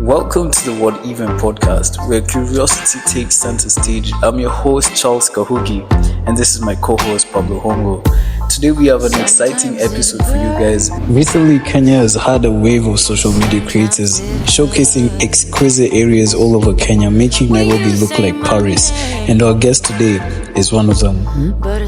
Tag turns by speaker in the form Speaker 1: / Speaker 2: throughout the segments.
Speaker 1: Welcome to the What Even podcast, where curiosity takes center stage. I'm your host, Charles Kahugi, and this is my co-host, Pablo Hongo. Today we have an exciting episode for you guys. Recently, Kenya has had a wave of social media creators showcasing exquisite areas all over Kenya, making Nairobi look like Paris. And our guest today is one of them.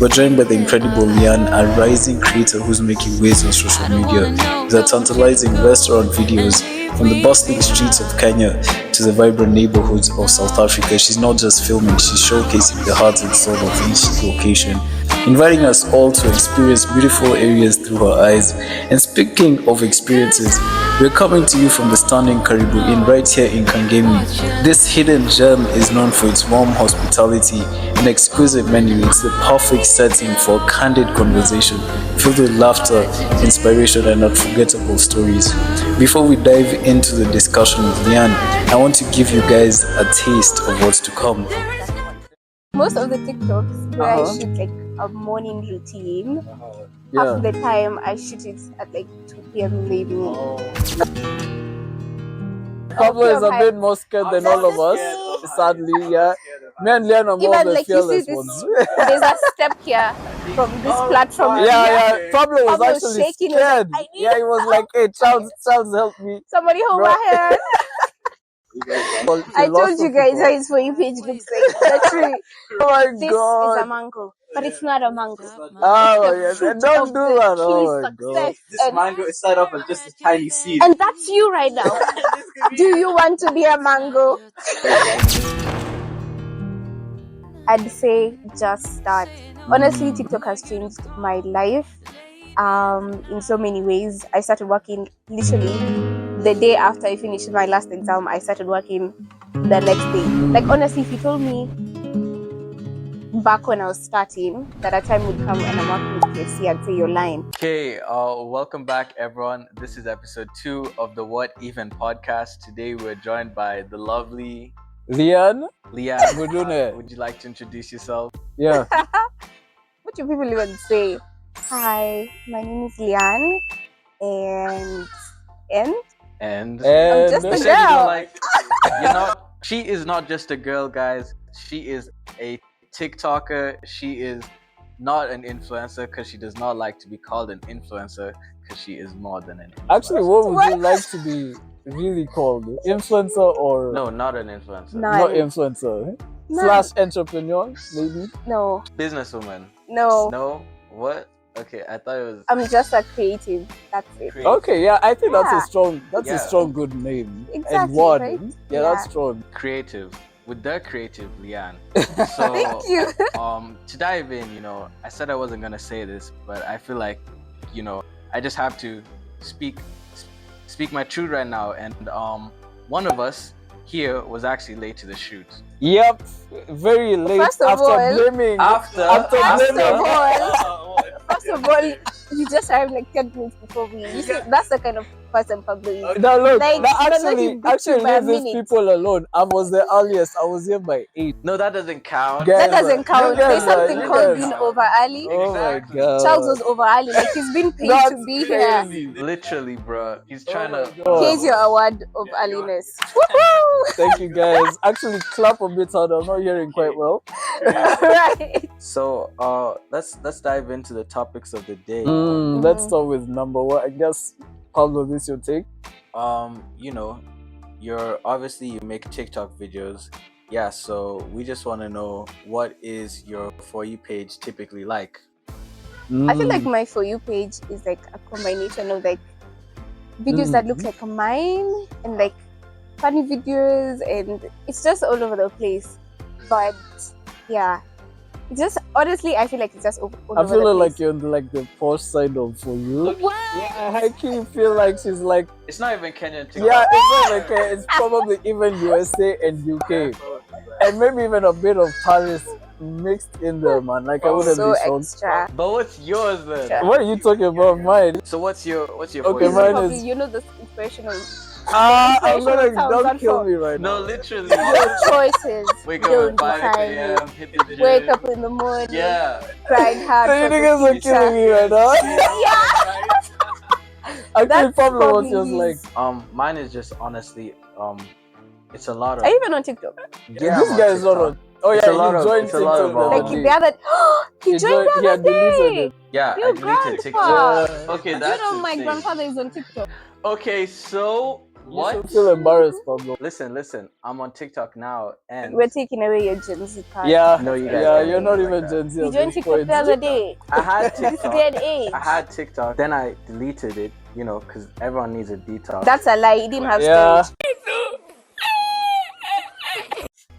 Speaker 1: We're joined by the incredible Liane, a rising creator who's making waves on social media with her tantalizing restaurant videos. From the bustling streets of Kenya to the vibrant neighborhoods of South Africa, she's not just filming, she's showcasing the heart and soul of each location, inviting us all to experience beautiful areas through her eyes. And speaking of experiences, we're coming to you from the stunning Karibu Inn right here in Kangemi. This hidden gem is known for its warm hospitality and exquisite menu. It's the perfect setting for a candid conversation filled with laughter, inspiration, and unforgettable stories. Before we dive into the discussion with Liane, I want to give you guys a taste of what's to come.
Speaker 2: Most of the TikToks where I shoot like a morning routine, half of the time I shoot it at like 2 p.m. maybe.
Speaker 3: Pablo is a bit more scared than all of us, sadly, yeah. Me and Liane are more of the
Speaker 2: like
Speaker 3: fearless
Speaker 2: you see
Speaker 3: ones.
Speaker 2: There's a step here from this platform.
Speaker 3: Yeah. Pablo was actually
Speaker 2: shaking,
Speaker 3: scared.
Speaker 2: like,
Speaker 3: Yeah, he was like, hey, Charles, help me.
Speaker 2: Somebody hold my hand. I told you guys how his For You page looks like the tree.
Speaker 3: Oh my
Speaker 2: This
Speaker 3: God.
Speaker 2: is a mango, but it's not a mango.
Speaker 3: Oh, yes. And don't do that. Oh, my God.
Speaker 4: This mango is started off as just a tiny seed.
Speaker 2: And that's you right now. Do you want to be a mango? I'd say just start. Honestly, TikTok has changed my life in so many ways. I started working literally the day after I finished my last exam. I started working the next day. Like, honestly, if you told me back when I was starting that a time would come and I'm working with KFC, I'd say you're lying.
Speaker 4: Okay, welcome back, everyone. This is episode 2 of the What Even podcast. Today we're joined by the lovely
Speaker 3: Liane?
Speaker 4: Liane.
Speaker 3: Budune.
Speaker 4: Would you like to introduce yourself?
Speaker 3: Yeah.
Speaker 2: What do people even say? Hi, my name is Liane, and
Speaker 4: And
Speaker 2: I'm just
Speaker 4: you
Speaker 2: a
Speaker 4: said you don't
Speaker 2: girl.
Speaker 4: she is not just a girl, guys. She is a TikToker. She is not an influencer because she does not like to be called an influencer because she is more than an influencer.
Speaker 3: Actually, what would you like to be really called? Influencer or...
Speaker 4: No, not an influencer.
Speaker 3: Not influencer. Slash entrepreneur, maybe?
Speaker 2: No.
Speaker 4: Businesswoman.
Speaker 2: No.
Speaker 4: No? What? Okay, I thought it was...
Speaker 2: I'm just a creative. That's it.
Speaker 3: Okay, yeah, I think that's
Speaker 4: Yeah.
Speaker 3: a strong good name.
Speaker 2: Exactly,
Speaker 3: And word.
Speaker 2: right?
Speaker 3: Yeah, that's strong.
Speaker 4: Creative. With the creative Liane. So,
Speaker 2: Thank you.
Speaker 4: to dive in, I said I wasn't gonna say this, but I feel like, I just have to speak my truth right now. And one of us here was actually late to the shoot.
Speaker 3: Yep, very late.
Speaker 2: First of all,
Speaker 3: blaming.
Speaker 4: After
Speaker 2: First of all, you just arrived like 10 minutes before me. You see, that's the kind of person Pablo is.
Speaker 3: No, look,
Speaker 2: Like,
Speaker 3: actually,
Speaker 2: by a
Speaker 3: leave these
Speaker 2: minute.
Speaker 3: people alone. I was the earliest. I was here by 8.
Speaker 4: No, that doesn't count.
Speaker 2: That doesn't count. There's something called
Speaker 3: being
Speaker 2: being over early.
Speaker 3: Oh my God.
Speaker 2: Charles was over early. Like, he's been paid
Speaker 3: That's
Speaker 2: to be
Speaker 3: crazy.
Speaker 2: here.
Speaker 4: Literally, bro. He's trying
Speaker 3: my
Speaker 4: to...
Speaker 3: God.
Speaker 2: Here's your award of earliness. Woohoo!
Speaker 3: Thank you, guys. Actually, clap a bit harder. I'm not hearing quite well.
Speaker 2: Right.
Speaker 4: So, let's dive into the topics of the day.
Speaker 3: Let's start with number 1. I guess, Pablo, this your take?
Speaker 4: You make TikTok videos. Yeah, so we just want to know, what is your For You page typically like?
Speaker 2: I feel like my For You page is like a combination of like videos that look like mine and like funny videos, and it's just all over the place. But yeah, it's just, honestly, I feel like it's just all over
Speaker 3: I
Speaker 2: the
Speaker 3: feel
Speaker 2: place.
Speaker 3: like you're on the posh side of For You.
Speaker 2: What?
Speaker 3: Yeah, I can feel like she's like,
Speaker 4: It's not even Kenyan TikTok.
Speaker 3: yeah, it's not like it's probably even USA and UK. And maybe even a bit of Paris mixed in there, man. Like, I wouldn't
Speaker 2: So
Speaker 3: be shocked.
Speaker 2: extra.
Speaker 4: But what's yours then?
Speaker 2: Sure.
Speaker 3: What are you talking about? Mine?
Speaker 4: So what's your For
Speaker 3: Okay,
Speaker 4: You?
Speaker 3: mine
Speaker 2: Probably,
Speaker 3: is...
Speaker 2: you know, the inspirational
Speaker 3: I'm gonna...
Speaker 2: Inspirational
Speaker 3: Don't kill
Speaker 2: sounds
Speaker 3: me right
Speaker 4: No,
Speaker 3: now.
Speaker 4: literally.
Speaker 2: your choices
Speaker 4: Wake up
Speaker 2: don't
Speaker 4: at 5
Speaker 2: define
Speaker 4: a.m. Hit the
Speaker 2: you.
Speaker 4: gym.
Speaker 2: Wake up in the morning,
Speaker 4: Yeah.
Speaker 2: grind hard
Speaker 3: So you
Speaker 2: for the
Speaker 3: niggas are
Speaker 2: future.
Speaker 3: killing me right now.
Speaker 2: Yeah.
Speaker 3: I think
Speaker 2: That's
Speaker 3: probably was
Speaker 2: probably
Speaker 3: just like,
Speaker 2: his-
Speaker 4: Mine is just honestly, it's a lot of.
Speaker 2: Are you even on TikTok?
Speaker 4: Yeah,
Speaker 3: this
Speaker 4: I'm
Speaker 3: guy
Speaker 4: on
Speaker 3: is not
Speaker 4: TikTok.
Speaker 3: on. Oh
Speaker 4: It's
Speaker 3: yeah,
Speaker 4: a lot
Speaker 3: he
Speaker 4: of-
Speaker 3: joined
Speaker 4: it's a lot
Speaker 3: TikTok
Speaker 4: of,
Speaker 3: the other
Speaker 2: Like
Speaker 3: day.
Speaker 2: the other, he joined the
Speaker 3: He had
Speaker 2: other
Speaker 3: deleted
Speaker 2: day.
Speaker 3: it.
Speaker 4: Yeah,
Speaker 2: Your
Speaker 4: I deleted TikTok.
Speaker 2: grandpa.
Speaker 4: Okay,
Speaker 2: Do
Speaker 4: that's
Speaker 2: you know my
Speaker 4: insane.
Speaker 2: grandfather is on TikTok?
Speaker 4: Okay, so
Speaker 3: You
Speaker 4: what?
Speaker 3: should feel embarrassed, Pablo.
Speaker 4: Listen. I'm on TikTok now, and
Speaker 2: We're taking away your Gen Z card.
Speaker 3: Yeah,
Speaker 4: No, you guys
Speaker 3: yeah,
Speaker 4: can't
Speaker 3: you're
Speaker 4: do
Speaker 3: not
Speaker 4: it like
Speaker 3: even
Speaker 4: that.
Speaker 3: Gen Z
Speaker 2: He
Speaker 3: at
Speaker 2: joined
Speaker 3: this
Speaker 2: TikTok
Speaker 3: point.
Speaker 2: the other day.
Speaker 4: I had
Speaker 2: This
Speaker 4: TikTok.
Speaker 2: day and age.
Speaker 4: I had TikTok. Then I deleted it. You know, because everyone needs a detox.
Speaker 2: That's a lie. He didn't have
Speaker 3: Yeah.
Speaker 2: storage.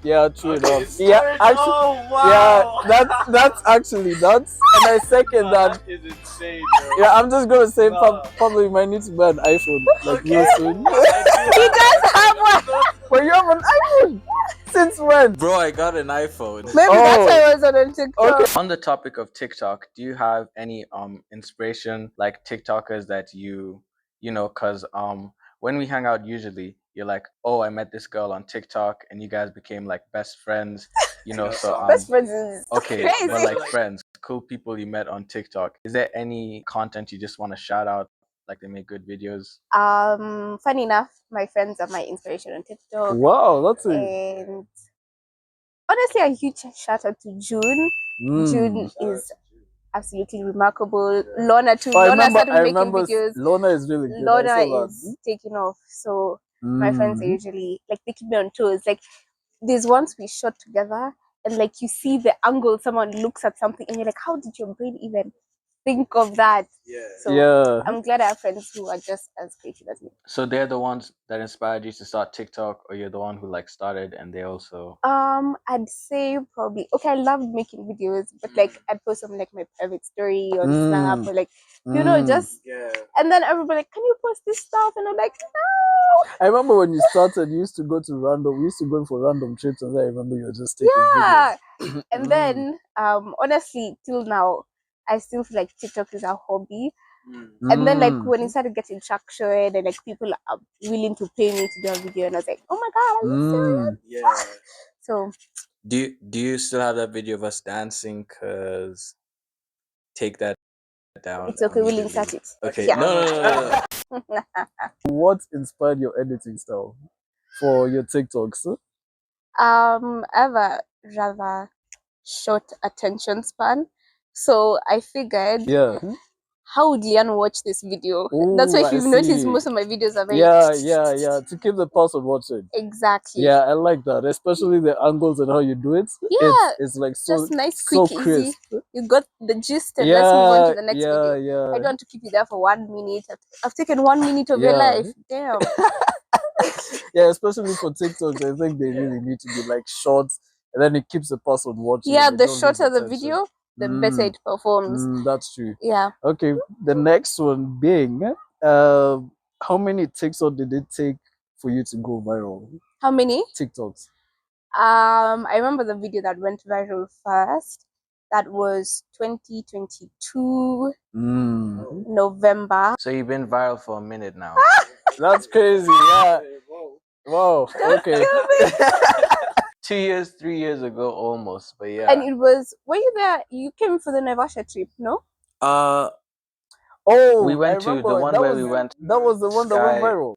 Speaker 3: Yeah, true enough. Yeah, actually, yeah, that's actually and I second that.
Speaker 4: is insane,
Speaker 3: Yeah, I'm just gonna say probably might need to buy an iPhone like real soon.
Speaker 2: He does have one.
Speaker 3: But you have an iPhone since when?
Speaker 4: Bro, I got an iPhone.
Speaker 2: Maybe that's why I was on TikTok.
Speaker 3: Okay.
Speaker 4: On the topic of TikTok, do you have any inspiration like TikTokers that you know, cause when we hang out usually you're like, oh, I met this girl on TikTok and you guys became like best friends, you know, so
Speaker 2: Best friends is
Speaker 4: okay,
Speaker 2: crazy.
Speaker 4: but like friends, cool people you met on TikTok. Is there any content you just want to shout out? Like they make good videos?
Speaker 2: Funny enough, my friends are my inspiration on TikTok.
Speaker 3: Wow, that's it.
Speaker 2: And honestly, a huge shout out to June. June is absolutely remarkable. Lorna too. Lorna started making videos.
Speaker 3: Lorna is really good.
Speaker 2: Lorna is taking off. So my friends are usually like they keep me on toes. Like there's once we shot together and like you see the angle someone looks at something and you're like, how did your brain even think of that? So
Speaker 3: Yeah.
Speaker 2: I'm glad I have friends who are just as creative as me.
Speaker 4: So they're the ones that inspired you to start TikTok, or you're the one who like started and they also?
Speaker 2: I'd say probably okay. I loved making videos, but like I'd post some like my private story on Snap or like you know just and then everybody like, can you post this stuff? And I'm like, no.
Speaker 3: I remember when you started, you used to go to we used to go for random trips, and I remember you were just taking
Speaker 2: Yeah.
Speaker 3: videos.
Speaker 2: And then honestly, till now, I still feel like TikTok is a hobby. And then like when it started getting traction and like people are willing to pay me to do a video, and I was like, oh my god, are you serious?
Speaker 4: Yeah.
Speaker 2: So
Speaker 4: Do you still have that video of us dancing? Cause take that down.
Speaker 2: it's okay, we'll
Speaker 4: immediately.
Speaker 2: insert it.
Speaker 4: Okay.
Speaker 2: Yeah.
Speaker 4: No.
Speaker 3: What inspired your editing style for your TikToks?
Speaker 2: I have a rather short attention span, so I figured,
Speaker 3: Yeah.
Speaker 2: how would Liane watch this video?
Speaker 3: Ooh,
Speaker 2: That's why if
Speaker 3: I
Speaker 2: you've noticed,
Speaker 3: see.
Speaker 2: most of my videos are very
Speaker 3: Yeah. To keep the pulse on watching.
Speaker 2: exactly.
Speaker 3: Yeah, I like that, especially the angles and how you do it.
Speaker 2: Yeah,
Speaker 3: it's like so
Speaker 2: just nice,
Speaker 3: so
Speaker 2: quick,
Speaker 3: crisp.
Speaker 2: easy. You got the gist, and let's move on to the next video.
Speaker 3: Yeah.
Speaker 2: I don't want to keep you there for 1 minute. I've taken 1 minute of your life. Damn.
Speaker 3: Yeah, especially for TikToks, I think they really need to be like short, and then it keeps the person watching.
Speaker 2: Yeah,
Speaker 3: and they
Speaker 2: the
Speaker 3: don't lose
Speaker 2: shorter the
Speaker 3: attention.
Speaker 2: video, the better it performs.
Speaker 3: That's true.
Speaker 2: Yeah.
Speaker 3: Okay, the next one being, how many TikToks did it take for you to go viral?
Speaker 2: How many?
Speaker 3: TikToks.
Speaker 2: I remember the video that went viral first. That was 2022 November.
Speaker 4: So you've been viral for a minute now.
Speaker 3: That's crazy. Yeah. Wow. Okay.
Speaker 4: 2 years, 3 years ago, almost. But yeah.
Speaker 2: And it was, were you there? You came for the Naivasha trip, no?
Speaker 3: Oh,
Speaker 4: We went
Speaker 3: I
Speaker 4: to the
Speaker 3: remember.
Speaker 4: one
Speaker 3: That
Speaker 4: where
Speaker 3: was,
Speaker 4: we went.
Speaker 3: That was the one that went
Speaker 4: Sky-
Speaker 3: viral.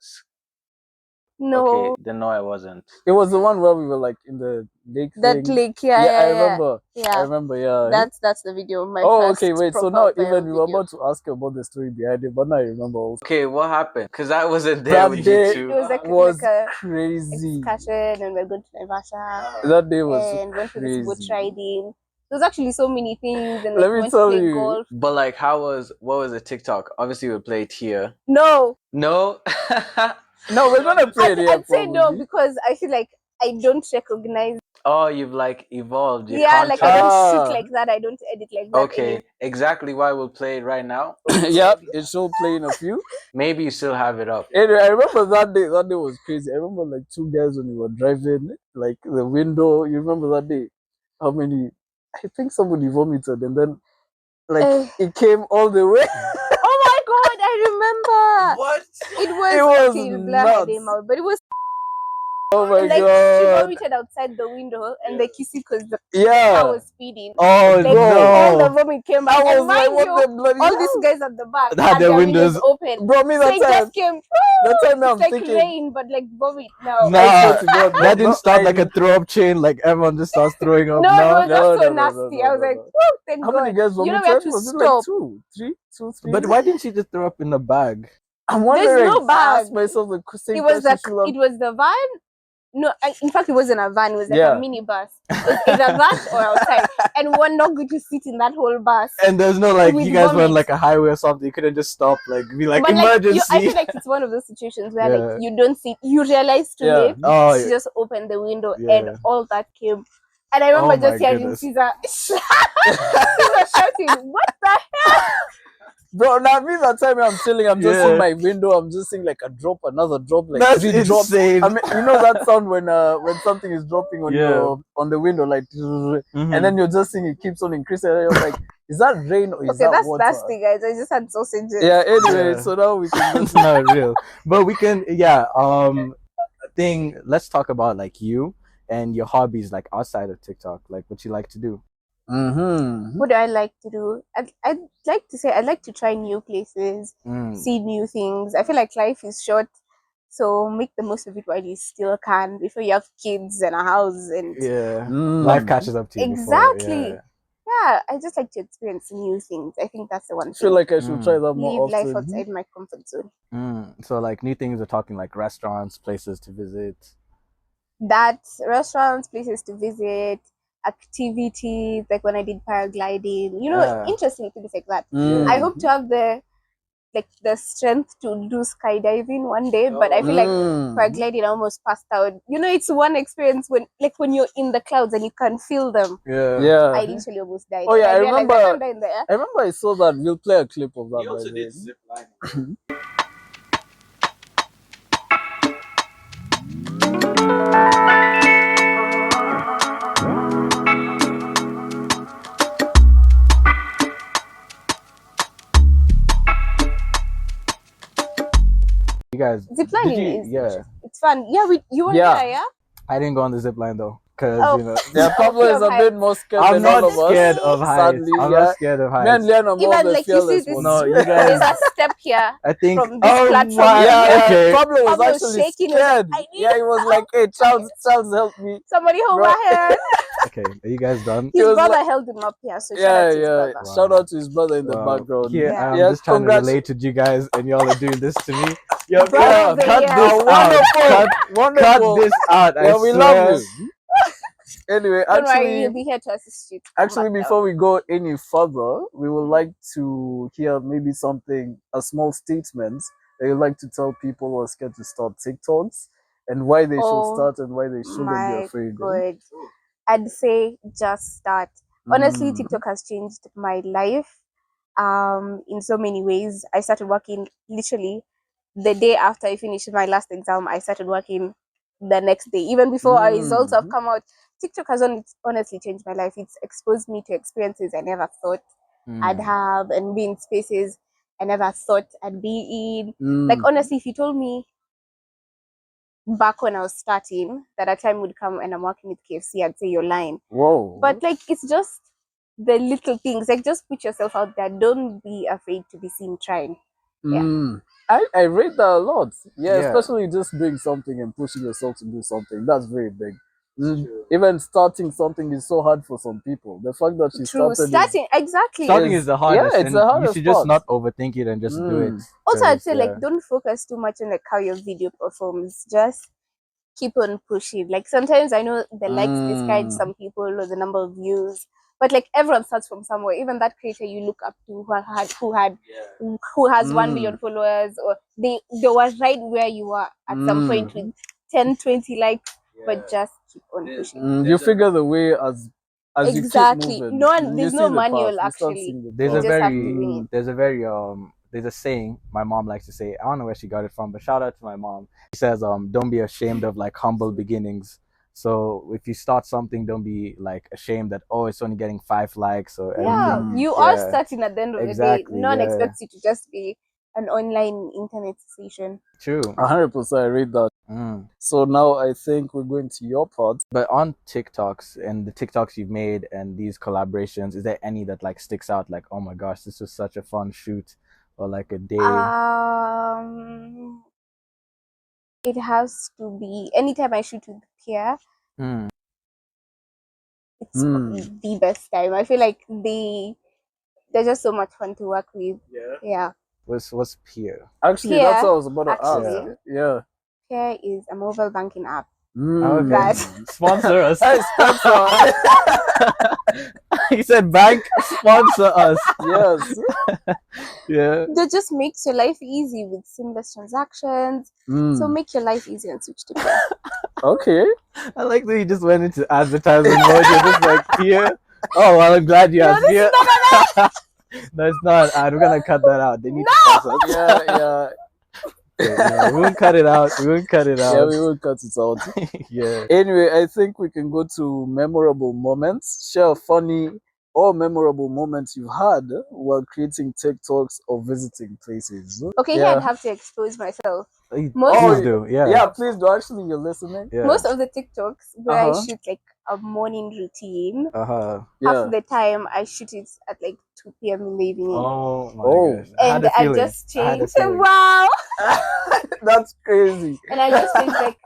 Speaker 2: No.
Speaker 4: Okay, then no, I wasn't.
Speaker 3: It was the one where we were like in the lake.
Speaker 2: That
Speaker 3: thing.
Speaker 2: lake,
Speaker 3: I remember.
Speaker 2: Yeah.
Speaker 3: I remember. Yeah.
Speaker 2: That's the video. My
Speaker 3: Oh,
Speaker 2: first
Speaker 3: okay. Wait. So
Speaker 2: proper
Speaker 3: now
Speaker 2: viral
Speaker 3: even we were
Speaker 2: video.
Speaker 3: about to ask you about the story behind it, but now I remember also.
Speaker 4: Okay, what happened? Because I wasn't there
Speaker 3: That
Speaker 4: with
Speaker 3: day
Speaker 4: you two.
Speaker 2: It was like,
Speaker 3: was
Speaker 2: like a
Speaker 3: crazy.
Speaker 2: excursion, and we're going to Naivasha.
Speaker 3: That day was
Speaker 2: And went to this boat
Speaker 3: crazy.
Speaker 2: riding. There was actually so many things, and
Speaker 3: Let
Speaker 2: like,
Speaker 3: me
Speaker 2: went
Speaker 3: tell
Speaker 2: to play
Speaker 3: you.
Speaker 2: golf.
Speaker 4: But like, what was the TikTok? Obviously, we played here.
Speaker 2: No,
Speaker 4: No.
Speaker 3: No, we're gonna play it here.
Speaker 2: I'd say no
Speaker 3: probably.
Speaker 2: because I feel like I don't recognize.
Speaker 4: Oh, you've like evolved. Your
Speaker 2: Yeah, like I
Speaker 4: content.
Speaker 2: don't shoot
Speaker 3: Ah.
Speaker 2: like that. I don't edit like that.
Speaker 4: Okay, exactly why we'll play it right now.
Speaker 3: Yep, it's still playing a few.
Speaker 4: Maybe you still have it up.
Speaker 3: Anyway, I remember that day. That day was crazy. I remember like two guys when we were driving, like the window. You remember that day? How many? I think somebody vomited, and then like it came all the way.
Speaker 2: Oh my god, I remember.
Speaker 4: What?
Speaker 2: It was
Speaker 3: It was
Speaker 2: okay, you blur my
Speaker 3: nuts.
Speaker 2: name out, but it was
Speaker 3: Oh my
Speaker 2: Like she
Speaker 3: god.
Speaker 2: vomited outside the window, and the kissy because the
Speaker 3: Yeah.
Speaker 2: car was speeding.
Speaker 5: Oh
Speaker 2: Like
Speaker 3: bro.
Speaker 2: all the
Speaker 5: no!
Speaker 2: vomit came
Speaker 3: I
Speaker 2: out.
Speaker 3: was
Speaker 2: And
Speaker 3: like,
Speaker 2: mind
Speaker 3: what
Speaker 2: you,
Speaker 3: the bloody
Speaker 2: all
Speaker 3: hell?
Speaker 2: these guys at the back
Speaker 5: Had their windows
Speaker 2: open.
Speaker 3: Bro, me
Speaker 2: So
Speaker 3: that
Speaker 2: it
Speaker 3: time.
Speaker 2: just came.
Speaker 3: That time I'm
Speaker 2: It's like
Speaker 3: thinking.
Speaker 2: rain, but like vomit now.
Speaker 5: Nah,
Speaker 3: I swear to God,
Speaker 5: that didn't
Speaker 3: bro,
Speaker 5: start
Speaker 3: I-
Speaker 5: like a throw up chain. Like everyone just starts throwing up.
Speaker 2: No, it
Speaker 5: No.
Speaker 2: was just so
Speaker 3: No,
Speaker 2: nasty. I was like,
Speaker 3: no.
Speaker 2: oh, thank
Speaker 3: How
Speaker 2: God.
Speaker 3: many guys
Speaker 2: You know,
Speaker 3: vomited?
Speaker 2: we had to
Speaker 3: Was it like
Speaker 2: stop.
Speaker 3: 2, 3, 2, 3?
Speaker 5: But why didn't she just throw up in the bag?
Speaker 3: I'm wondering.
Speaker 2: There's no
Speaker 3: I
Speaker 2: bag.
Speaker 3: asked myself the same
Speaker 2: It was
Speaker 3: question.
Speaker 2: it was the van. No, in fact, it wasn't a van. It was like
Speaker 3: Yeah.
Speaker 2: a minibus. It was either that or outside, and we're not going to sit in that whole bus.
Speaker 5: And there's no like
Speaker 2: With
Speaker 5: you guys were on
Speaker 2: vomit.
Speaker 5: like a highway or something. You couldn't just stop, like be like
Speaker 2: But
Speaker 5: emergency.
Speaker 2: I feel like it's one of those situations where
Speaker 5: Yeah.
Speaker 2: like you don't see, you realize too
Speaker 3: Yeah.
Speaker 2: late.
Speaker 5: Oh,
Speaker 2: She just opened the window
Speaker 5: Yeah.
Speaker 2: and all that came. And I remember
Speaker 5: Oh my
Speaker 2: just hearing
Speaker 5: goodness.
Speaker 2: Caesar, Caesar shouting, "What the hell?"
Speaker 3: Bro, now me that time I'm chilling, I'm just
Speaker 5: Yeah.
Speaker 3: in my window, I'm just seeing like a drop, another drop, like
Speaker 5: That's
Speaker 3: 3 drops.
Speaker 5: insane.
Speaker 3: I mean, you know that sound when something is dropping on
Speaker 5: Yeah.
Speaker 3: your on the window, like,
Speaker 5: Mhm.
Speaker 3: and then you're just seeing it keeps on increasing. And you're like, is that rain or is
Speaker 2: Okay,
Speaker 3: that
Speaker 2: that's
Speaker 3: water?
Speaker 2: nasty, guys. I just had sausages.
Speaker 3: Yeah. Anyway,
Speaker 5: Yeah.
Speaker 3: so now we can.
Speaker 5: It's not real, but we can. Yeah. Let's talk about like you and your hobbies, like outside of TikTok, like what you like to do.
Speaker 3: Mm-hmm.
Speaker 2: What do I like to do? I'd like to say I like to try new places,
Speaker 5: Mm.
Speaker 2: see new things. I feel like life is short, so make the most of it while you still can before you have kids and a house and
Speaker 5: Yeah.
Speaker 3: Mm.
Speaker 5: Life catches up to you.
Speaker 2: Exactly.
Speaker 5: Before,
Speaker 2: yeah. I just like to experience new things. I think that's the one
Speaker 3: I feel
Speaker 2: thing.
Speaker 3: like I should try that more
Speaker 2: Live life
Speaker 3: often.
Speaker 2: outside my comfort zone.
Speaker 5: So like new things, we're talking like restaurants, places to visit.
Speaker 2: That's restaurants, places to visit, activities like when I did paragliding. You know,
Speaker 5: Yeah.
Speaker 2: interesting things like that.
Speaker 3: Mm.
Speaker 2: I hope to have the strength to do skydiving one day, but I feel like paragliding I almost passed out. You know, it's one experience when you're in the clouds and you can feel them.
Speaker 3: Yeah.
Speaker 2: I literally almost died.
Speaker 3: Oh, yeah,
Speaker 2: And
Speaker 3: I
Speaker 2: realized
Speaker 3: remember-
Speaker 2: I can't die in the air.
Speaker 3: I remember I saw that. We'll play a clip of that.
Speaker 4: He also
Speaker 3: by the way.
Speaker 4: did zip lining.
Speaker 5: You guys,
Speaker 2: Zip lining
Speaker 5: did you-
Speaker 2: is
Speaker 5: yeah.
Speaker 2: it's fun. Yeah, you were
Speaker 3: Yeah.
Speaker 2: there, yeah?
Speaker 5: I didn't go on the zip line though, because
Speaker 2: Oh.
Speaker 5: you know.
Speaker 3: Yeah, Pablo is a
Speaker 2: Okay,
Speaker 3: bit more scared
Speaker 5: I'm
Speaker 3: than
Speaker 5: not
Speaker 3: all of us.
Speaker 5: scared of heights.
Speaker 3: Sadly,
Speaker 5: I'm
Speaker 3: yeah.
Speaker 5: not scared of
Speaker 3: Me and
Speaker 5: heights.
Speaker 3: Liane are more
Speaker 2: Even
Speaker 3: the
Speaker 2: like you see
Speaker 3: fearless
Speaker 2: this,
Speaker 3: ones.
Speaker 5: No, you
Speaker 2: there's
Speaker 5: guys.
Speaker 2: a step here.
Speaker 5: I think.
Speaker 2: From this platform.
Speaker 5: my-
Speaker 3: Yeah,
Speaker 5: okay.
Speaker 3: Pablo was
Speaker 2: Pablo was
Speaker 3: actually
Speaker 2: shaking, he was
Speaker 3: scared.
Speaker 2: like, "I need
Speaker 3: Yeah, he was like, "Hey, Charles, help me."
Speaker 2: Somebody hold
Speaker 3: Bro.
Speaker 2: my hand.
Speaker 5: Okay, are you guys done?
Speaker 2: His
Speaker 3: was
Speaker 2: brother
Speaker 3: like-
Speaker 2: held him up here, so shout
Speaker 3: Yeah,
Speaker 2: out to his
Speaker 3: yeah.
Speaker 2: brother.
Speaker 5: Wow.
Speaker 3: Shout out to his brother in the
Speaker 5: Wow.
Speaker 3: background.
Speaker 5: Here,
Speaker 2: Yeah.
Speaker 5: I'm
Speaker 3: Yeah,
Speaker 5: just trying to
Speaker 3: congrats.
Speaker 5: relate to you guys, and y'all are doing this to me. Yo,
Speaker 2: Brother of the
Speaker 5: cut
Speaker 2: year.
Speaker 5: this out.
Speaker 3: Wonderful.
Speaker 5: Cut this out.
Speaker 3: Yeah,
Speaker 5: I
Speaker 3: we
Speaker 5: swear.
Speaker 3: love you. Anyway,
Speaker 2: Don't worry,
Speaker 3: actually,
Speaker 2: he'll be here to assist you.
Speaker 3: Actually, before we go any further, we would like to hear maybe a small statement that you'd like to tell people who are scared to start TikToks and why they should
Speaker 2: Oh,
Speaker 3: start and why they shouldn't be
Speaker 2: my
Speaker 3: afraid.
Speaker 2: God, I'd say just start. Honestly,
Speaker 3: Mm.
Speaker 2: TikTok has changed my life. In so many ways. I started working literally the day after I finished my last exam. I started working the next day, even before our results have come out. TikTok has honestly changed my life. It's exposed me to experiences I never thought I'd have, and be in spaces I never thought I'd be in. Like, honestly, if you told me back when I was starting that a time would come and I'm working with KFC, I'd say you're lying.
Speaker 3: Whoa.
Speaker 2: But like, it's just the little things. Like, just put yourself out there. Don't be afraid to be seen trying.
Speaker 3: I rate that a lot. Yeah,
Speaker 5: Yeah.
Speaker 3: especially just doing something and pushing yourself to do something. That's very big. Even starting something is so hard for some people. The fact that she
Speaker 2: True.
Speaker 3: started
Speaker 2: Starting, exactly.
Speaker 5: Starting is the hardest.
Speaker 3: Yeah, it's
Speaker 5: and
Speaker 3: the hardest
Speaker 5: You should just
Speaker 3: part.
Speaker 5: not overthink it and just do it.
Speaker 2: Also, I'd
Speaker 5: 'cause,
Speaker 2: say
Speaker 5: yeah.
Speaker 2: like, don't focus too much on like how your video performs. Just keep on pushing. Like, sometimes I know the likes discourage some people or the number of views, but like, everyone starts from somewhere. Even that creator you look up to who has 1 million followers, or they were right where you are at some point with 10, 20 likes, but just keep on pushing.
Speaker 3: You figure the way as
Speaker 2: Exactly.
Speaker 3: you keep moving.
Speaker 2: No,
Speaker 3: You
Speaker 2: there's
Speaker 3: see
Speaker 2: no
Speaker 3: the
Speaker 2: manual,
Speaker 3: path, you start
Speaker 2: actually.
Speaker 3: seeing the
Speaker 5: There's
Speaker 2: You
Speaker 5: a
Speaker 3: path.
Speaker 2: just have to wing it.
Speaker 5: there's a saying my mom likes to say. I don't know where she got it from, but shout out to my mom. She says, don't be ashamed of like humble beginnings. So if you start something, don't be like ashamed that it's only getting 5 likes or
Speaker 2: Yeah,
Speaker 5: everything.
Speaker 2: you are starting at the end of the day.
Speaker 5: Exactly,
Speaker 2: No one
Speaker 5: yeah.
Speaker 2: expects you to just be an online internet station.
Speaker 5: True.
Speaker 3: 100%, I read that. So now I think we're going to your part.
Speaker 5: But on TikToks and the TikToks you've made and these collaborations, is there any that like sticks out? Like, oh my gosh, this was such a fun shoot, or like a day.
Speaker 2: It has to be anytime I shoot with PEER. It's the best time. I feel like they're just so much fun to work with. Yeah.
Speaker 5: What's PEER?
Speaker 3: Actually,
Speaker 2: PEER,
Speaker 3: that's what I was about to ask.
Speaker 2: actually.
Speaker 3: Yeah.
Speaker 2: PEER is a mobile banking app.
Speaker 5: Okay.
Speaker 2: That
Speaker 5: Sponsor us.
Speaker 3: Hey, sponsor.
Speaker 5: He said bank, sponsor us.
Speaker 3: Yes.
Speaker 5: Yeah.
Speaker 2: that just makes your life easy with seamless transactions. So make your life easy and switch to PEER.
Speaker 3: Okay.
Speaker 5: I like that you just went into advertising mode. You're just like, PEER. Oh, well, I'm glad you have PEER. No, it's not. We're gonna cut that out. They need to sponsor us.
Speaker 3: Yeah.
Speaker 5: Yeah, we won't cut it out.
Speaker 3: Yeah, we will cut it out.
Speaker 5: Yeah.
Speaker 3: Anyway, I think we can go to memorable moments. Share funny or memorable moments you had while creating TikToks or visiting places.
Speaker 2: Okay, here I'd have to expose myself.
Speaker 5: Please do.
Speaker 3: Yeah, please do. Actually, you're listening.
Speaker 5: Yeah.
Speaker 2: Most of the TikToks where I shoot like a morning routine, half of the time I shoot it at like 2 p.m. in the evening.
Speaker 5: Oh my gosh.
Speaker 2: And I just changed. Wow.
Speaker 3: That's crazy.
Speaker 2: And I just changed like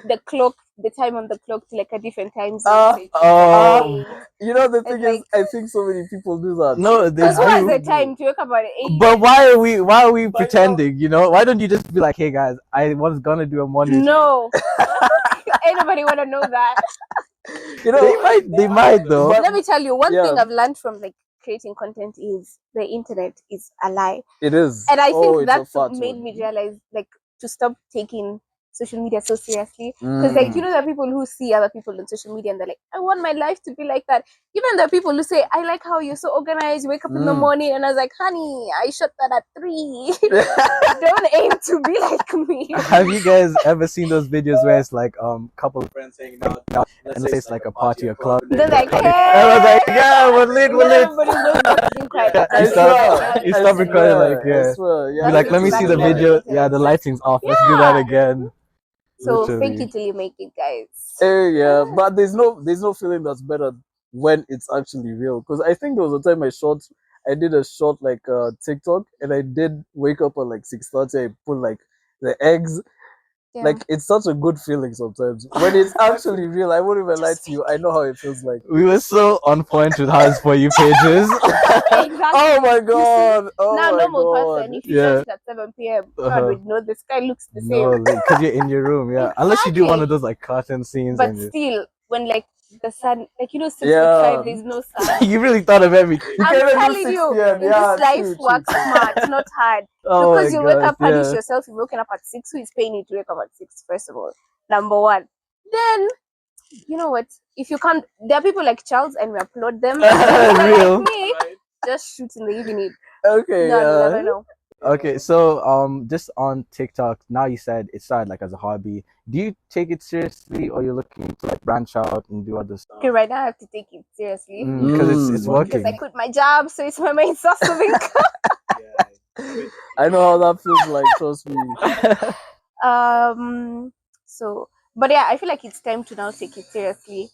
Speaker 2: the clock, the time on the clock to like a different time zone.
Speaker 3: You know the thing is, I think so many people do that.
Speaker 5: No, they
Speaker 2: because what is
Speaker 5: do.
Speaker 2: the time to wake up at 8?
Speaker 5: But why are we pretending? You know, why don't you just be like, hey guys, I was gonna do a morning.
Speaker 2: No. Ain't nobody wanna know that.
Speaker 3: You know,
Speaker 5: they might though.
Speaker 2: But let me tell you, one thing I've learned from like creating content is the internet is a lie.
Speaker 3: It is.
Speaker 2: And I think that's what made me realize like to stop taking social media so seriously. Because like, you know, there are people who see other people on social media and they're like, I want my life to be like that. Even there are people who say, I like how you're so organized, you wake up in the morning. And I was like, honey, I shot that at 3. Don't aim to be like me.
Speaker 5: Have you guys ever seen those videos where it's like couple of friends hanging out and it's like a party or club?
Speaker 2: They're like, hey!
Speaker 5: I was like, yeah, we're lit. You stop recording like, yeah. Be like, let me see the video. Yeah, the lighting's off. Let's do that again.
Speaker 2: So fake it till you make it, guys.
Speaker 3: Yeah, but there's no feeling that's better when it's actually real. Because I think there was a time I did a short like TikTok, and I did wake up at like 6:30. I put like the eggs. Yeah. Like it's such a good feeling sometimes when it's actually real. I won't even lie to you. I know how it feels like.
Speaker 5: We were so on point with how it's for you pages.
Speaker 2: Exactly.
Speaker 3: Oh my god!
Speaker 2: Now normal person, if you start at 7 p.m., God would know the sky looks the same.
Speaker 5: Because you're in your room, yeah. Exactly. Unless you do one of those like curtain scenes.
Speaker 2: But still, when like the sun, like you know, 6:05, there's no sun.
Speaker 5: You really thought of everything.
Speaker 2: I'm telling you, this life works smart, not hard. Because you wake up, punish yourself. You're waking up at 6. Who is paying you to wake up at 6? First of all, number one. Then, you know what? If you can't, there are people like Charles, and we applaud them.
Speaker 5: Real.
Speaker 2: Like me, just shoot in the evening.
Speaker 3: Okay.
Speaker 2: No.
Speaker 5: Okay, so just on TikTok, now you said it started like as a hobby. Do you take it seriously, or you're looking to like branch out and do other stuff?
Speaker 2: Okay, right now I have to take it seriously
Speaker 5: because it's working.
Speaker 2: Because I quit my job, so it's my main source of income.
Speaker 3: I know how that feels like. Trust me.
Speaker 2: But yeah, I feel like it's time to now take it seriously.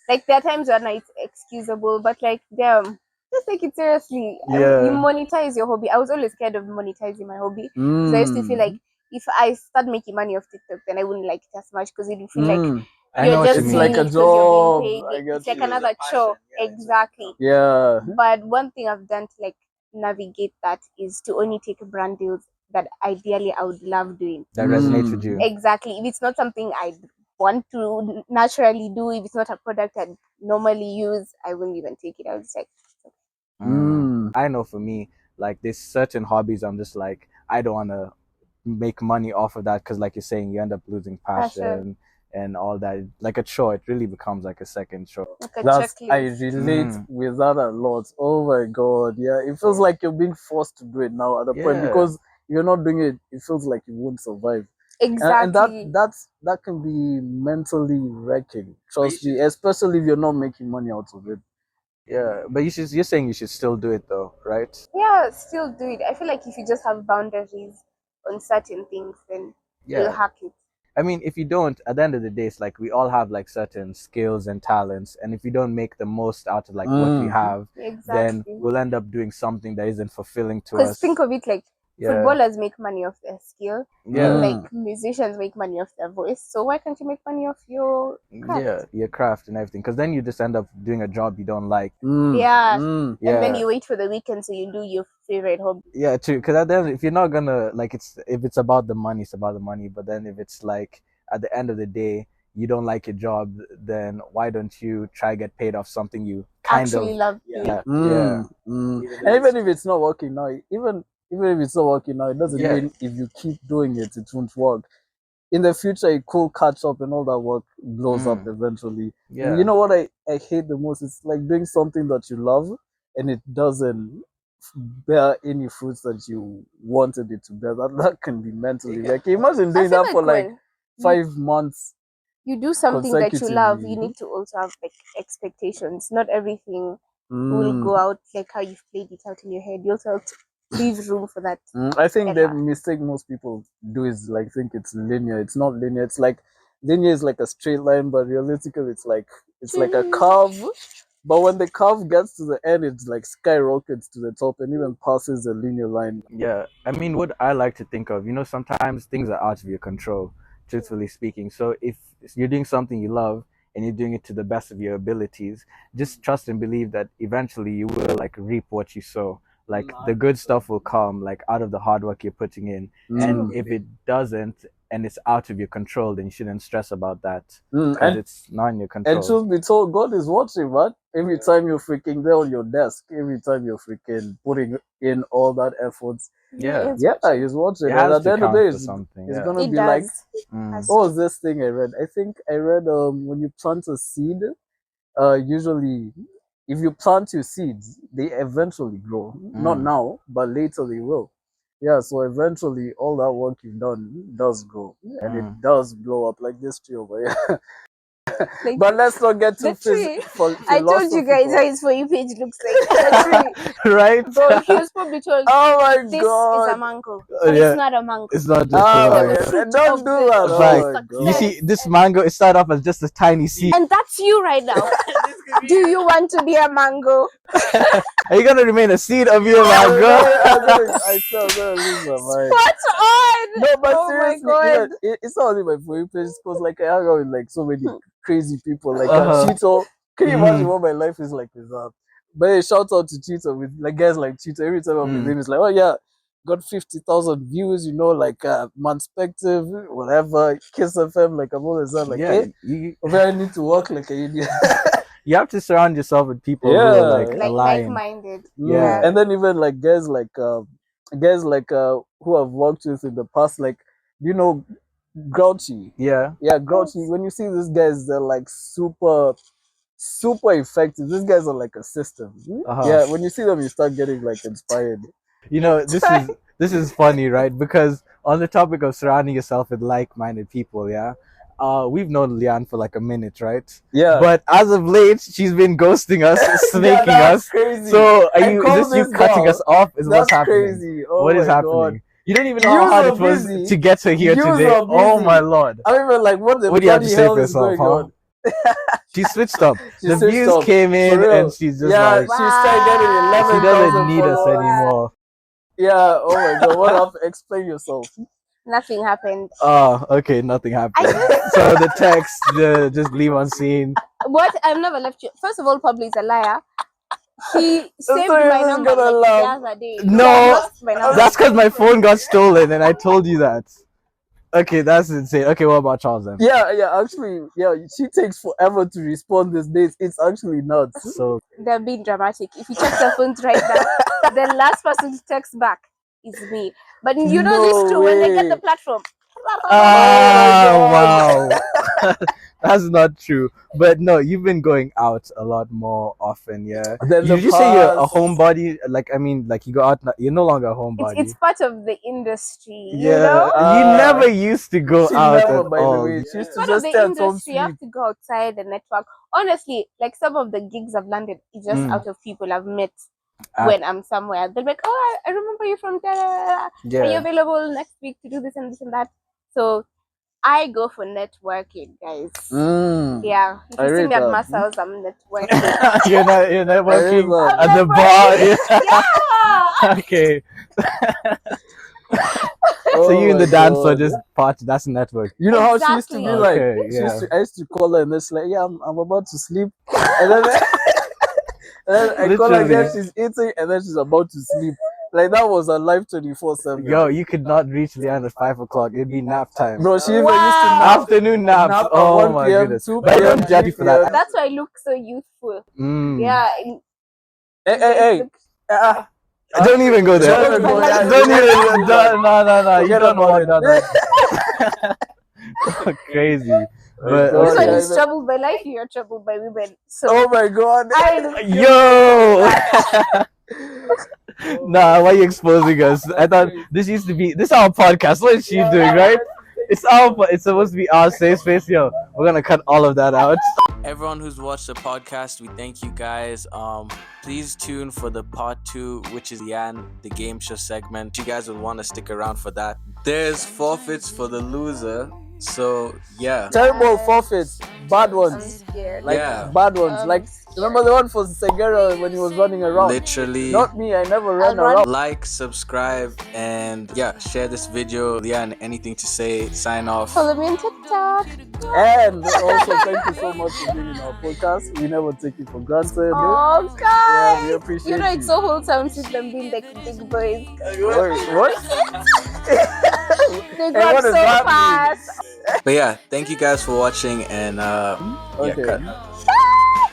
Speaker 2: Like there are times when it's excusable, but like damn. Just take it seriously.
Speaker 5: Yeah.
Speaker 2: You monetize your hobby. I was always scared of monetizing my hobby. So I used to feel like if I start making money off TikTok, then I wouldn't like it as much because it would feel like you're just
Speaker 3: it's like a job.
Speaker 2: It's like another chore. Exactly.
Speaker 3: Yeah.
Speaker 2: But one thing I've done to like navigate that is to only take brand deals that ideally I would love doing.
Speaker 5: That resonates with you.
Speaker 2: Exactly. If it's not something I want to naturally do, if it's not a product I normally use, I wouldn't even take it. I would just like
Speaker 5: I know for me, like there's certain hobbies I'm just like, I don't want to make money off of that because like you're saying, you end up losing passion and all that. Like a chore, it really becomes like a second chore.
Speaker 2: Like
Speaker 3: I relate with that a lot. Oh my god, yeah. It feels like you're being forced to do it now at a point because if you're not doing it, it feels like you won't survive.
Speaker 2: Exactly.
Speaker 3: And that can be mentally wrecking. Trust me, especially if you're not making money out of it.
Speaker 5: Yeah, but you're saying you should still do it though, right?
Speaker 2: Yeah, still do it. I feel like if you just have boundaries on certain things, then you'll
Speaker 5: Yeah.
Speaker 2: hack it.
Speaker 5: I mean, if you don't, at the end of the day, it's like we all have like certain skills and talents, and if we don't make the most out of like what we have, then
Speaker 2: Exactly.
Speaker 5: we'll end up doing something that isn't fulfilling to
Speaker 2: Because
Speaker 5: us.
Speaker 2: think of it like
Speaker 5: Yeah.
Speaker 2: footballers make money off their skill.
Speaker 5: Yeah.
Speaker 2: Like musicians make money off their voice. So why can't you make money off your craft?
Speaker 5: Yeah, your craft and everything. Because then you just end up doing a job you don't like.
Speaker 2: Yeah.
Speaker 3: Mm.
Speaker 2: And then
Speaker 5: Yeah.
Speaker 2: you wait for the weekend so you do your favorite hobby.
Speaker 5: Yeah, true. Because at the end, if you're not gonna like, if it's about the money, it's about the money. But then if it's like at the end of the day, you don't like your job, then why don't you try get paid off something you kind
Speaker 2: Actually
Speaker 5: of
Speaker 2: love
Speaker 5: yeah,
Speaker 2: doing.
Speaker 5: yeah.
Speaker 3: And even if it's not working now, even if it's not working now, it doesn't
Speaker 5: Yeah.
Speaker 3: mean if you keep doing it, it won't work. In the future, it could catch up and all that work blows up eventually.
Speaker 5: Yeah.
Speaker 3: And you know what I hate the most? It's like doing something that you love and it doesn't bear any fruits that you wanted it to bear. That can be mentally. Like imagine
Speaker 2: I
Speaker 3: doing
Speaker 2: feel
Speaker 3: that for like
Speaker 2: when
Speaker 3: 5 months.
Speaker 2: you do something that you love,
Speaker 3: consecutively.
Speaker 2: you need to also have like expectations. Not everything will go out like how you've played it out in your head. You also have to leave room for that.
Speaker 3: I think the
Speaker 2: Ella.
Speaker 3: mistake most people do is like think it's linear. It's not linear. It's like linear is like a straight line, but realistically, it's like a curve. But when the curve gets to the end, it's like skyrockets to the top and even passes the linear line.
Speaker 5: Yeah, I mean, what I like to think of, sometimes things are out of your control, truthfully speaking. So if you're doing something you love and you're doing it to the best of your abilities, just trust and believe that eventually you will like reap what you sow. Like the good stuff will come like out of the hard work you're putting in. And if it doesn't and it's out of your control, then you shouldn't stress about that because it's not in your control.
Speaker 3: And truth be told, God is watching, man. Every time you're freaking there on your desk, every time you're freaking putting in all that effort,
Speaker 5: Yeah.
Speaker 3: He's watching.
Speaker 5: It
Speaker 3: And
Speaker 5: has
Speaker 3: at the
Speaker 5: to
Speaker 3: end of the
Speaker 5: count
Speaker 3: day,
Speaker 5: for
Speaker 3: it's
Speaker 5: something.
Speaker 3: it's
Speaker 5: Yeah.
Speaker 3: gonna
Speaker 2: It
Speaker 3: be like,
Speaker 2: does.
Speaker 3: what was this thing I read? I think I read when you plant a seed, usually if you plant your seeds, they eventually grow. Not now, but later they will. Yeah, so eventually all that work you've done does grow and it does blow up like this tree over here.
Speaker 2: Like,
Speaker 3: But let's not get too
Speaker 2: the tree.
Speaker 3: philosophical.
Speaker 2: I told you guys how his For You page looks like. The tree.
Speaker 5: Right?
Speaker 2: Bro, he was probably told
Speaker 3: Oh my
Speaker 2: this
Speaker 3: god!
Speaker 2: is a mango. But
Speaker 5: yeah.
Speaker 2: it's not a mango.
Speaker 5: It's not just
Speaker 3: Oh
Speaker 5: a
Speaker 3: my
Speaker 5: mango.
Speaker 2: the
Speaker 3: god!
Speaker 2: fruit
Speaker 3: Don't
Speaker 2: of
Speaker 3: do
Speaker 2: the
Speaker 3: that!
Speaker 5: Right.
Speaker 3: Oh my god!
Speaker 5: You see, this mango, it started off as just a tiny seed.
Speaker 2: And that's you right now. Do you want to be a mango?
Speaker 5: Are you gonna remain a seed of your mango?
Speaker 3: I still gonna lose my mind.
Speaker 2: Spot on!
Speaker 3: No, but
Speaker 2: Oh my
Speaker 3: seriously,
Speaker 2: god.
Speaker 3: it's not only my For You page because like I hang out with like so many crazy people. Like
Speaker 5: Uh-huh.
Speaker 3: Cheeto, can you imagine what my life is like with that? But hey, shout out to Cheeto with like guys like Cheeto. Every time I'm with him, it's like, oh yeah, got 50,000 views. Like Manspective, whatever. Kiss FM, like I'm always like,
Speaker 5: Yeah,
Speaker 3: hey, I need to work like an idiot.
Speaker 5: you have to surround yourself with people who are like aligned.
Speaker 2: Like-minded.
Speaker 5: Yeah.
Speaker 3: And then even like guys like who I've worked with in the past, like Grouchy.
Speaker 5: Yeah.
Speaker 3: Yeah, Grouchy. When you see these guys, they're like super effective. These guys are like a system. Yeah, when you see them, you start getting like inspired.
Speaker 5: This is funny, right? Because on the topic of surrounding yourself with like-minded people, yeah. We've known Liane for like a minute, right?
Speaker 3: Yeah.
Speaker 5: But as of late, she's been ghosting us, snaking us.
Speaker 3: Crazy.
Speaker 5: So is this you cutting us off? Is what's happening?
Speaker 3: Crazy. Oh
Speaker 5: what is
Speaker 3: my
Speaker 5: happening?
Speaker 3: God.
Speaker 5: You don't even know how hard it was to get her here today. Oh my lord.
Speaker 3: I mean, like, what do you have to say for yourself, huh?
Speaker 5: She switched up. The views came in and she's just like,
Speaker 3: she started getting 11,000
Speaker 5: she doesn't need us anymore.
Speaker 3: Yeah, oh my god, what happened? Explain yourself.
Speaker 2: Nothing happened.
Speaker 5: Oh, okay, nothing happened. So the text, just leave on scene.
Speaker 2: What? I've never left you. First of all, Pablo is a liar. He saved my number like the other day.
Speaker 5: No, that's because my phone got stolen and I told you that. Okay, that's insane. Okay, what about Charles then?
Speaker 3: Yeah, actually, she takes forever to respond these days. It's actually nuts.
Speaker 5: So
Speaker 2: they're being dramatic. If you check their phones right now, the last person to text back is me. But you know this too, when they get the platform.
Speaker 5: wow. That's not true. But no, you've been going out a lot more often, yeah.
Speaker 3: Then
Speaker 5: You
Speaker 3: the
Speaker 5: just say you're a
Speaker 3: past-
Speaker 5: homebody. Like, I mean, like you go out. You're no longer a homebody.
Speaker 2: It's part of the industry,
Speaker 5: yeah,
Speaker 2: you know?
Speaker 5: you never used to go
Speaker 3: She
Speaker 5: out
Speaker 3: never,
Speaker 5: at
Speaker 3: by the
Speaker 5: all.
Speaker 3: way. She used to
Speaker 2: Part of
Speaker 3: just
Speaker 2: the
Speaker 3: stay at home
Speaker 2: industry, you
Speaker 3: sleep.
Speaker 2: have to go outside and network. Honestly, like some of the gigs I've landed is just
Speaker 5: Mm.
Speaker 2: out of people I've met
Speaker 5: Ah.
Speaker 2: when I'm somewhere. They're like, oh, I remember you from there. Are you
Speaker 5: Yeah.
Speaker 2: available next week to do this and this and that? So I go for networking, guys. Yeah. If
Speaker 3: I
Speaker 2: you see
Speaker 3: read
Speaker 2: me at
Speaker 3: that.
Speaker 2: Marcel's, I'm networking.
Speaker 5: you're not working
Speaker 3: that.
Speaker 5: at
Speaker 2: I'm
Speaker 5: the bar.
Speaker 2: Yeah.
Speaker 5: Okay. So you and
Speaker 3: my
Speaker 5: the dancer
Speaker 3: God.
Speaker 5: just party. That's network.
Speaker 3: You know how she used to
Speaker 2: Exactly.
Speaker 3: be like?
Speaker 5: Okay,
Speaker 3: She used
Speaker 5: yeah.
Speaker 3: to, I used to call her and it's like, yeah, I'm about to sleep. And then, and then I call her again,
Speaker 5: Literally.
Speaker 3: she's eating and then she's about to sleep. Like that was her life 24/7.
Speaker 5: Yo, you could not reach Liane at 5 o'clock. It'd be nap time.
Speaker 3: Bro, she even used to
Speaker 2: Wow.
Speaker 3: nap.
Speaker 5: Afternoon naps.
Speaker 3: Nap at
Speaker 5: Oh
Speaker 3: 1
Speaker 5: my
Speaker 3: p.m.,
Speaker 5: goodness.
Speaker 3: 2
Speaker 5: But I don't
Speaker 3: p.m.,
Speaker 5: judge you for that.
Speaker 2: That's why I look so youthful.
Speaker 5: Mm.
Speaker 2: Yeah.
Speaker 3: Hey.
Speaker 5: Don't even go there.
Speaker 3: Don't go there.
Speaker 5: Don't even. No. You
Speaker 3: Forget
Speaker 5: don't
Speaker 3: about
Speaker 5: want
Speaker 3: it.
Speaker 5: that. Crazy. But
Speaker 3: God,
Speaker 2: This one
Speaker 3: yeah,
Speaker 2: is troubled by life, you're troubled by women. So
Speaker 3: Oh my God.
Speaker 2: I look
Speaker 5: yo. Nah, why are you exposing us? I thought this used to be this is our podcast. What is she doing, right? It's supposed to be our safe space. Yo, we're gonna cut all of that out.
Speaker 4: Everyone who's watched the podcast, we thank you guys. Please tune for the part 2, which is Liane, the game show segment. You guys would want to stick around for that. There's forfeits for the loser. So yeah.
Speaker 3: Terrible forfeits. Bad
Speaker 2: I'm
Speaker 3: ones.
Speaker 2: scared.
Speaker 3: Like
Speaker 4: Yeah.
Speaker 3: bad ones. Like remember the one for Segura when he was running around?
Speaker 4: Literally.
Speaker 3: Not me, I never ran
Speaker 2: I'll run.
Speaker 3: around.
Speaker 4: Like, subscribe, and yeah, share this video. Liane, anything to say? Sign off.
Speaker 2: Follow me on TikTok.
Speaker 3: And also thank you so much for being in our podcast. We never take it for granted.
Speaker 2: Oh,
Speaker 3: Yeah,
Speaker 2: guys.
Speaker 3: we appreciate
Speaker 2: You know, it's
Speaker 3: you.
Speaker 2: so wholesome seeing them being like big boys.
Speaker 3: What?
Speaker 2: They
Speaker 3: Hey,
Speaker 2: grow up
Speaker 3: what
Speaker 2: so
Speaker 3: does that mean?
Speaker 2: fast.
Speaker 4: But yeah, thank you guys for watching, and yeah,
Speaker 3: Okay.
Speaker 4: cut.